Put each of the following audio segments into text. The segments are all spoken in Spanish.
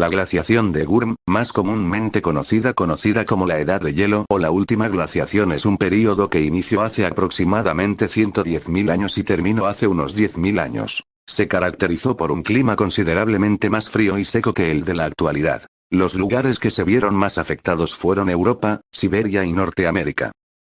La glaciación de Gurm, más comúnmente conocida como la Edad de Hielo o la Última Glaciación, es un período que inició hace aproximadamente 110.000 años y terminó hace unos 10.000 años. Se caracterizó por un clima considerablemente más frío y seco que el de la actualidad. Los lugares que se vieron más afectados fueron Europa, Siberia y Norteamérica.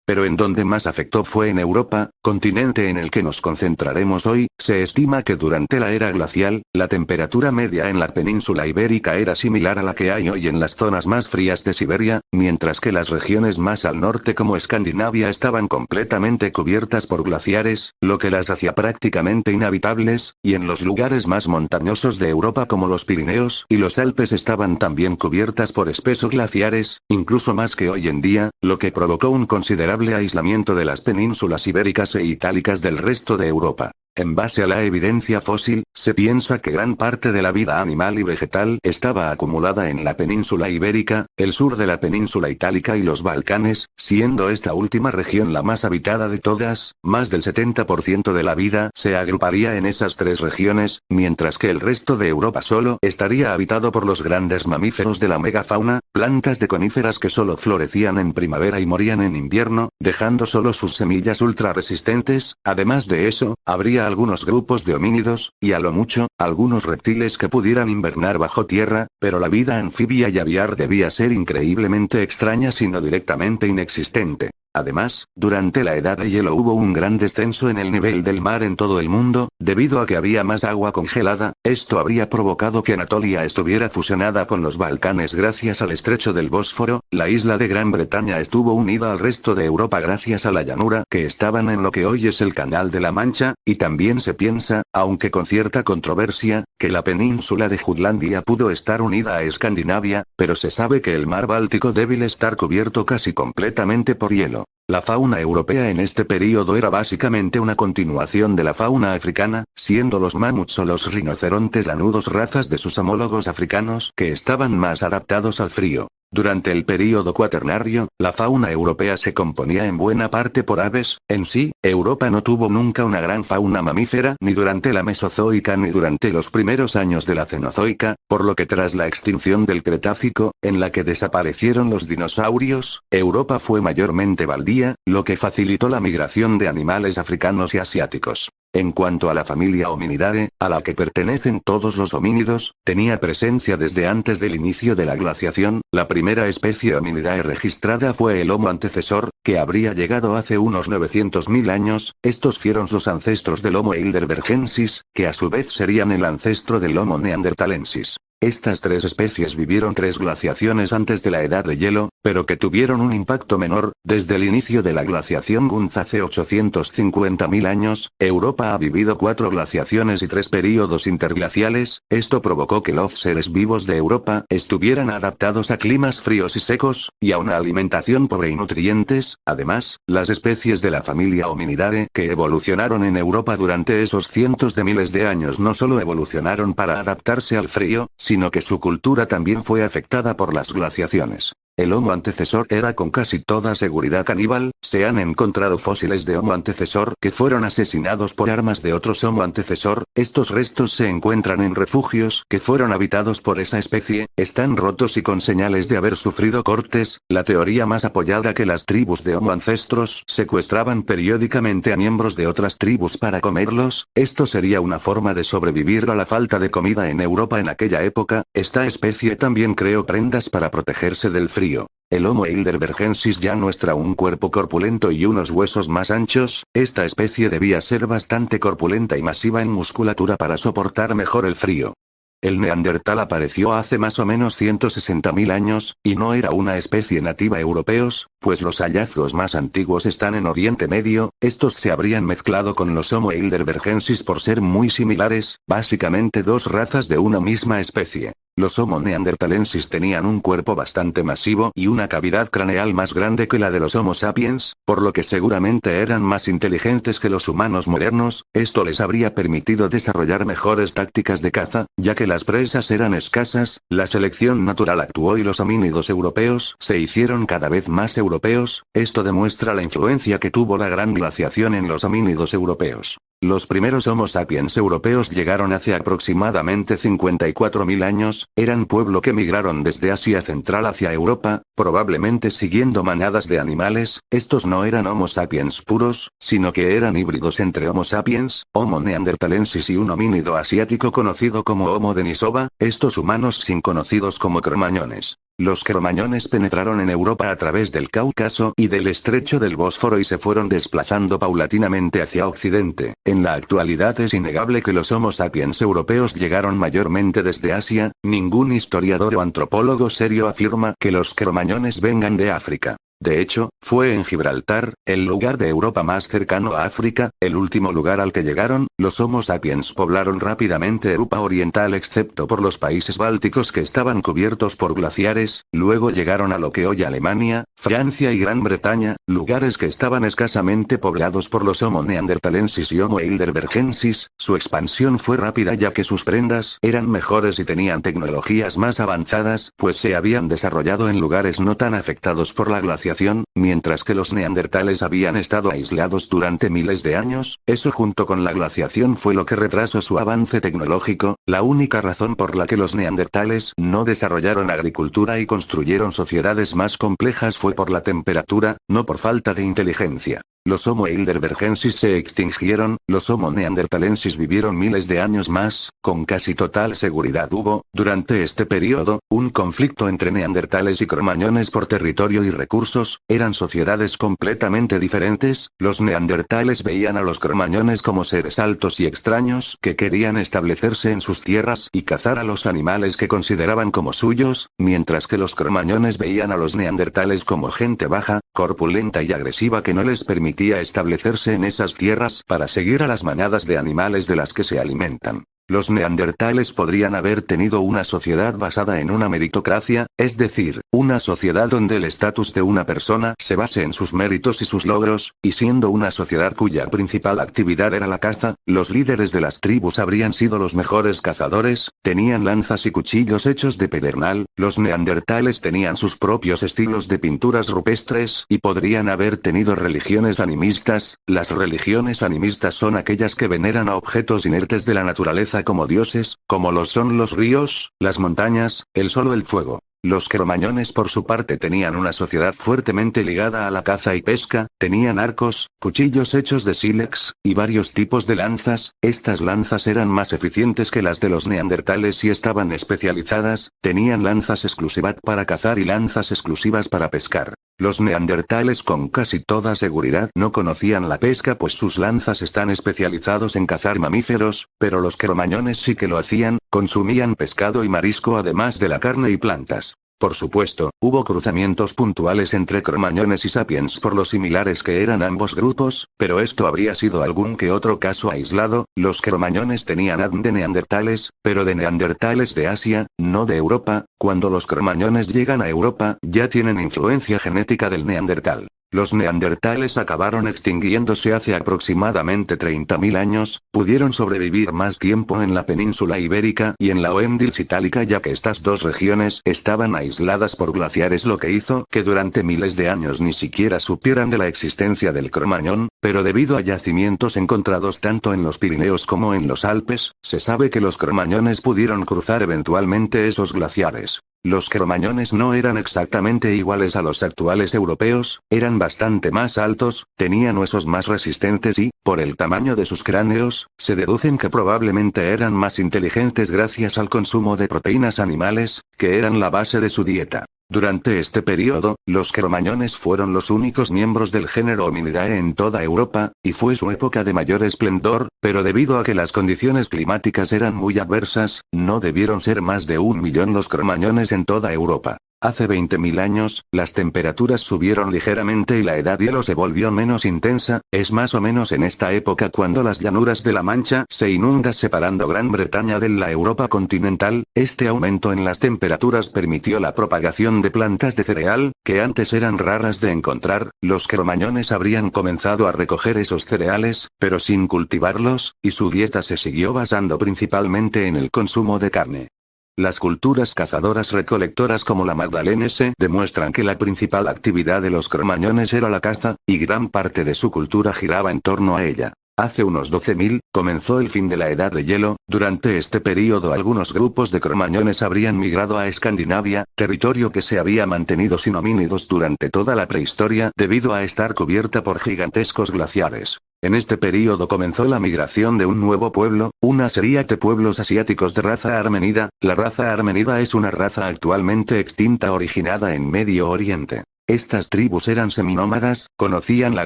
Pero en donde más afectó fue en Europa, continente en el que nos concentraremos hoy. Se estima que durante la era glacial, la temperatura media en la península ibérica era similar a la que hay hoy en las zonas más frías de Siberia, mientras que las regiones más al norte como Escandinavia estaban completamente cubiertas por glaciares, lo que las hacía prácticamente inhabitables, y en los lugares más montañosos de Europa como los Pirineos y los Alpes estaban también cubiertas por espesos glaciares, incluso más que hoy en día, lo que provocó un considerable aislamiento de las penínsulas ibéricas e itálicas del resto de Europa. En base a la evidencia fósil, se piensa que gran parte de la vida animal y vegetal estaba acumulada en la península ibérica, el sur de la península itálica y los Balcanes, siendo esta última región la más habitada de todas. Más del 70% de la vida se agruparía en esas tres regiones, mientras que el resto de Europa solo estaría habitado por los grandes mamíferos de la megafauna, plantas de coníferas que solo florecían en primavera y morían en invierno, dejando solo sus semillas ultra resistentes. Además de eso, habría algunos grupos de homínidos, y a lo mucho, algunos reptiles que pudieran invernar bajo tierra, pero la vida anfibia y aviar debía ser increíblemente extraña si no directamente inexistente. Además, durante la Edad de Hielo hubo un gran descenso en el nivel del mar en todo el mundo, debido a que había más agua congelada. Esto habría provocado que Anatolia estuviera fusionada con los Balcanes gracias al estrecho del Bósforo. La isla de Gran Bretaña estuvo unida al resto de Europa gracias a la llanura que estaban en lo que hoy es el Canal de la Mancha, y también se piensa, aunque con cierta controversia, que la península de Jutlandia pudo estar unida a Escandinavia, pero se sabe que el mar Báltico debe estar cubierto casi completamente por hielo. La fauna europea en este período era básicamente una continuación de la fauna africana, siendo los mamuts o los rinocerontes lanudos razas de sus homólogos africanos que estaban más adaptados al frío. Durante el período cuaternario, la fauna europea se componía en buena parte por aves. En sí, Europa no tuvo nunca una gran fauna mamífera ni durante la Mesozoica ni durante los primeros años de la Cenozoica, por lo que tras la extinción del Cretácico, en la que desaparecieron los dinosaurios, Europa fue mayormente baldía, lo que facilitó la migración de animales africanos y asiáticos. En cuanto a la familia Hominidae, a la que pertenecen todos los homínidos, tenía presencia desde antes del inicio de la glaciación. La primera especie Hominidae registrada fue el Homo antecesor, que habría llegado hace unos 900.000 años. Estos fueron los ancestros del Homo heidelbergensis, que a su vez serían el ancestro del Homo neanderthalensis. Estas tres especies vivieron tres glaciaciones antes de la Edad de Hielo, pero que tuvieron un impacto menor. Desde el inicio de la glaciación Gunz hace 850.000 años, Europa ha vivido 4 glaciaciones y 3 períodos interglaciales. Esto provocó que los seres vivos de Europa estuvieran adaptados a climas fríos y secos, y a una alimentación pobre y nutrientes. Además, las especies de la familia Hominidae que evolucionaron en Europa durante esos cientos de miles de años no solo evolucionaron para adaptarse al frío, sino que su cultura también fue afectada por las glaciaciones. El Homo antecesor era con casi toda seguridad caníbal. Se han encontrado fósiles de Homo antecesor que fueron asesinados por armas de otros Homo antecesor. Estos restos se encuentran en refugios que fueron habitados por esa especie, están rotos y con señales de haber sufrido cortes. La teoría más apoyada que las tribus de Homo ancestros secuestraban periódicamente a miembros de otras tribus para comerlos. Esto sería una forma de sobrevivir a la falta de comida en Europa en aquella época. Esta especie también creó prendas para protegerse del frío. El Homo heidelbergensis ya muestra un cuerpo corpulento y unos huesos más anchos. Esta especie debía ser bastante corpulenta y masiva en musculatura para soportar mejor el frío. El neandertal apareció hace más o menos 160.000 años, y no era una especie nativa europeos, pues los hallazgos más antiguos están en Oriente Medio. Estos se habrían mezclado con los Homo heidelbergensis por ser muy similares, básicamente dos razas de una misma especie. Los Homo neanderthalensis tenían un cuerpo bastante masivo y una cavidad craneal más grande que la de los Homo sapiens, por lo que seguramente eran más inteligentes que los humanos modernos. Esto les habría permitido desarrollar mejores tácticas de caza, ya que las presas eran escasas. La selección natural actuó y los homínidos europeos se hicieron cada vez más europeos. Esto demuestra la influencia que tuvo la gran glaciación en los homínidos europeos. Los primeros Homo sapiens europeos llegaron hace aproximadamente 54.000 años, eran pueblo que migraron desde Asia Central hacia Europa, probablemente siguiendo manadas de animales. Estos no eran Homo sapiens puros, sino que eran híbridos entre Homo sapiens, Homo neanderthalensis y un homínido asiático conocido como Homo denisova, estos humanos sin conocidos como cromañones. Los cromañones penetraron en Europa a través del Cáucaso y del estrecho del Bósforo y se fueron desplazando paulatinamente hacia Occidente. En la actualidad es innegable que los Homo sapiens europeos llegaron mayormente desde Asia, ningún historiador o antropólogo serio afirma que los cromañones vengan de África. De hecho, fue en Gibraltar, el lugar de Europa más cercano a África, el último lugar al que llegaron. Los Homo sapiens poblaron rápidamente Europa Oriental excepto por los países bálticos que estaban cubiertos por glaciares, luego llegaron a lo que hoy Alemania, Francia y Gran Bretaña, lugares que estaban escasamente poblados por los Homo neanderthalensis y Homo heidelbergensis. Su expansión fue rápida ya que sus prendas eran mejores y tenían tecnologías más avanzadas, pues se habían desarrollado en lugares no tan afectados por la glaciación. Mientras que los neandertales habían estado aislados durante miles de años, eso junto con la glaciación fue lo que retrasó su avance tecnológico. La única razón por la que los neandertales no desarrollaron agricultura y construyeron sociedades más complejas fue por la temperatura, no por falta de inteligencia. Los Homo heidelbergensis se extinguieron, los Homo neanderthalensis vivieron miles de años más, con casi total seguridad hubo, durante este periodo, un conflicto entre neandertales y cromañones por territorio y recursos. Eran sociedades completamente diferentes. Los neandertales veían a los cromañones como seres altos y extraños que querían establecerse en sus tierras y cazar a los animales que consideraban como suyos, mientras que los cromañones veían a los neandertales como gente baja, corpulenta y agresiva que no les permitía establecerse en esas tierras para seguir a las manadas de animales de las que se alimentan. Los neandertales podrían haber tenido una sociedad basada en una meritocracia, es decir, una sociedad donde el estatus de una persona se base en sus méritos y sus logros, y siendo una sociedad cuya principal actividad era la caza, los líderes de las tribus habrían sido los mejores cazadores, tenían lanzas y cuchillos hechos de pedernal. Los neandertales tenían sus propios estilos de pinturas rupestres y podrían haber tenido religiones animistas. Las religiones animistas son aquellas que veneran a objetos inertes de la naturaleza como dioses, como lo son los ríos, las montañas, el sol o el fuego. Los cromañones por su parte tenían una sociedad fuertemente ligada a la caza y pesca, tenían arcos, cuchillos hechos de sílex, y varios tipos de lanzas. Estas lanzas eran más eficientes que las de los neandertales y estaban especializadas, tenían lanzas exclusivas para cazar y lanzas exclusivas para pescar. Los neandertales con casi toda seguridad no conocían la pesca pues sus lanzas están especializados en cazar mamíferos, pero los cromañones sí que lo hacían, consumían pescado y marisco además de la carne y plantas. Por supuesto, hubo cruzamientos puntuales entre cromañones y sapiens por lo similares que eran ambos grupos, pero esto habría sido algún que otro caso aislado. Los cromañones tenían ADN de neandertales, pero de neandertales de Asia, no de Europa. Cuando los cromañones llegan a Europa, ya tienen influencia genética del neandertal. Los neandertales acabaron extinguiéndose hace aproximadamente 30.000 años, pudieron sobrevivir más tiempo en la península ibérica y en la Oendils itálica ya que estas dos regiones estaban aisladas por glaciares lo que hizo que durante miles de años ni siquiera supieran de la existencia del cromañón, pero debido a yacimientos encontrados tanto en los Pirineos como en los Alpes, se sabe que los cromañones pudieron cruzar eventualmente esos glaciares. Los cromañones no eran exactamente iguales a los actuales europeos, eran bastante más altos, tenían huesos más resistentes y, por el tamaño de sus cráneos, se deducen que probablemente eran más inteligentes gracias al consumo de proteínas animales, que eran la base de su dieta. Durante este periodo, los cromañones fueron los únicos miembros del género Hominidae en toda Europa, y fue su época de mayor esplendor, pero debido a que las condiciones climáticas eran muy adversas, no debieron ser más de 1 millón los cromañones en toda Europa. Hace 20.000 años, las temperaturas subieron ligeramente y la edad hielo se volvió menos intensa, es más o menos en esta época cuando las llanuras de la Mancha se inundan separando Gran Bretaña de la Europa continental. Este aumento en las temperaturas permitió la propagación de plantas de cereal, que antes eran raras de encontrar. Los cromañones habrían comenzado a recoger esos cereales, pero sin cultivarlos, y su dieta se siguió basando principalmente en el consumo de carne. Las culturas cazadoras-recolectoras como la magdalense demuestran que la principal actividad de los cromañones era la caza, y gran parte de su cultura giraba en torno a ella. Hace unos 12.000, comenzó el fin de la Edad de Hielo. Durante este período algunos grupos de cromañones habrían migrado a Escandinavia, territorio que se había mantenido sin homínidos durante toda la prehistoria debido a estar cubierta por gigantescos glaciares. En este período comenzó la migración de un nuevo pueblo, una serie de pueblos asiáticos de raza armenida. La raza armenida es una raza actualmente extinta originada en Medio Oriente. Estas tribus eran seminómadas, conocían la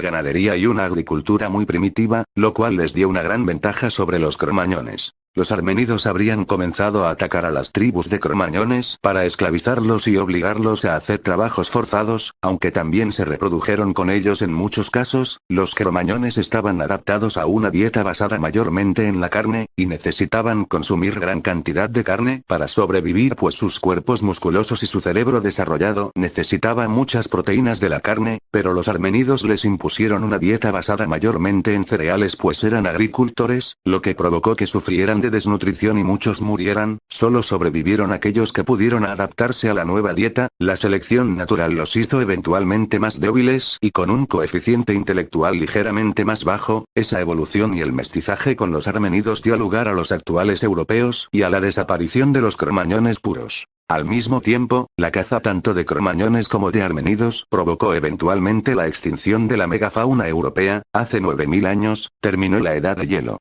ganadería y una agricultura muy primitiva, lo cual les dio una gran ventaja sobre los cromañones. Los armenidos habrían comenzado a atacar a las tribus de cromañones para esclavizarlos y obligarlos a hacer trabajos forzados, aunque también se reprodujeron con ellos en muchos casos. Los cromañones estaban adaptados a una dieta basada mayormente en la carne, y necesitaban consumir gran cantidad de carne para sobrevivir, pues sus cuerpos musculosos y su cerebro desarrollado necesitaban muchas proteínas de la carne, pero los armenidos les impusieron una dieta basada mayormente en cereales, pues eran agricultores, lo que provocó que sufrieran de desnutrición y muchos murieran. Solo sobrevivieron aquellos que pudieron adaptarse a la nueva dieta. La selección natural los hizo eventualmente más débiles y con un coeficiente intelectual ligeramente más bajo. Esa evolución y el mestizaje con los armenidos dio lugar a los actuales europeos y a la desaparición de los cromañones puros. Al mismo tiempo, la caza tanto de cromañones como de armenidos provocó eventualmente la extinción de la megafauna europea. Hace 9.000 años, terminó la Edad de Hielo.